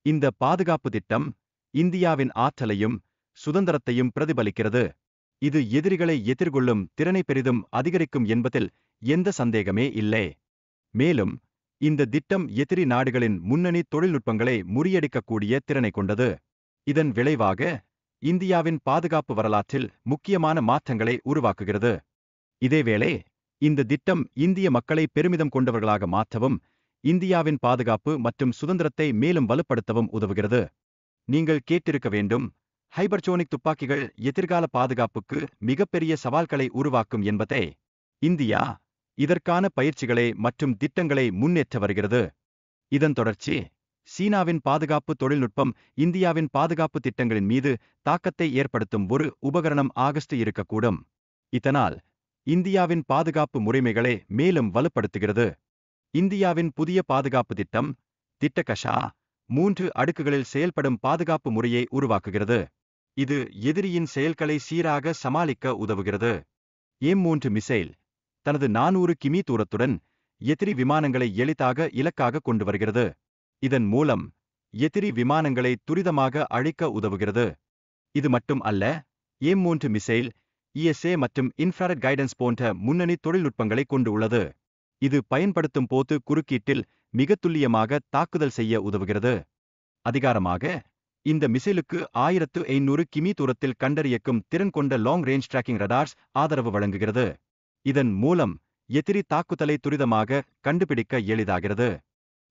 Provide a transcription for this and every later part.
இந்த பாதுகாப்பு திட்டம் இந்தியாவின் ஆற்றலையும் சுதந்திரத்தையும் பிரதிபலிக்கிறது. இது எதிரிகளை எதிர்கொள்ளும் திறனை பெரிதும் அதிகரிக்கும் என்பதில் எந்த சந்தேகமே இல்லை. மேலும் இந்த திட்டம் எதிரி நாடுகளின் முன்னணி தொழில்நுட்பங்களை முறியடிக்கக்கூடிய திறனை கொண்டது. இதன் விளைவாக இந்தியாவின் பாதுகாப்பு வரலாற்றில் முக்கியமான மாற்றங்களை உருவாக்குகிறது. இதேவேளை இந்த திட்டம் இந்திய மக்களை பெருமிதம் கொண்டவர்களாக மாற்றவும் இந்தியாவின் பாதுகாப்பு மற்றும் சுதந்திரத்தை மேலும் வலுப்படுத்தவும் உதவுகிறது. நீங்கள் கேட்டிருக்க வேண்டும், ஹைபர்சோனிக் துப்பாக்கிகள் எதிர்கால பாதுகாப்புக்கு மிகப்பெரிய சவால்களை உருவாக்கும் என்பதை. இந்தியா இதற்கான பயிற்சிகளை மற்றும் திட்டங்களை முன்னேற்ற வருகிறது. இதன் தொடர்ச்சி சீனாவின் பாதுகாப்பு தொழில்நுட்பம் இந்தியாவின் பாதுகாப்பு திட்டங்களின் மீது தாக்கத்தை ஏற்படுத்தும் ஒரு உபகரணம் ஆகஸ்ட் இருக்கக்கூடும். இதனால் இந்தியாவின் பாதுகாப்பு முறைமைகளை மேலும் வலுப்படுத்துகிறது. இந்தியாவின் புதிய பாதுகாப்பு திட்டம் திட்டகஷா 3 அடுக்குகளில் செயல்படும் பாதுகாப்பு முறையை உருவாக்குகிறது. இது எதிரியின் செயல்களை சீராக சமாளிக்க உதவுகிறது. M3 மிசைல் தனது 400 கிமீ தூரத்துடன் எதிரி விமானங்களை எளிதாக இலக்காக கொண்டு வருகிறது. இதன் மூலம் எதிரி விமானங்களை துரிதமாக அழிக்க உதவுகிறது. இது மட்டும் அல்ல, M3 மிசைல் ESA மற்றும் இன்ஃப்ராரெட் கைடன்ஸ் போன்ற முன்னணி தொழில்நுட்பங்களை கொண்டு உள்ளது. இது பயன்படுத்தும் போது குறுக்கீட்டில் மிக துல்லியமாக தாக்குதல் செய்ய உதவுகிறது. அதிகாரமாக இந்த மிசைலுக்கு 1500 கிமீ தூரத்தில் கண்டறியக்கும் திறன் கொண்ட லாங் ரேஞ்ச் டிராக்கிங் ரடார்ஸ் ஆதரவு வழங்குகிறது. இதன் மூலம் எதிரி தாக்குதலை துரிதமாக கண்டுபிடிக்க எளிதாகிறது.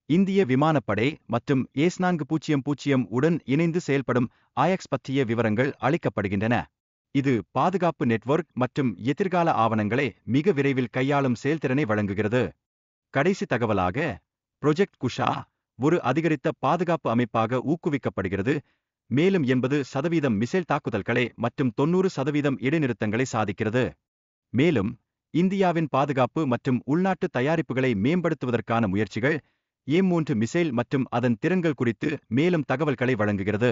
இந்திய விமானப்படை மற்றும் S-400 உடன் இணைந்து செயல்படும் ஆயக்ஸ் பற்றிய விவரங்கள் அளிக்கப்படுகின்றன. இது பாதுகாப்பு நெட்வொர்க் மற்றும் எதிர்கால ஆவணங்களை மிக விரைவில் கையாளும் செயல்திறனை வழங்குகிறது. கடைசி தகவலாக, ப்ரொஜெக்ட் குஷா ஒரு அதிகரித்த பாதுகாப்பு அமைப்பாக ஊக்குவிக்கப்படுகிறது, மேலும் 80% மிசைல் தாக்குதல்களை மற்றும் 90% இடைநிறுத்தங்களை சாதிக்கிறது. மேலும் இந்தியாவின் பாதுகாப்பு மற்றும் உள்நாட்டு தயாரிப்புகளை மேம்படுத்துவதற்கான முயற்சிகள் M3 மிசைல் மற்றும் அதன் திறன்கள் குறித்து மேலும் தகவல்களை வழங்குகிறது.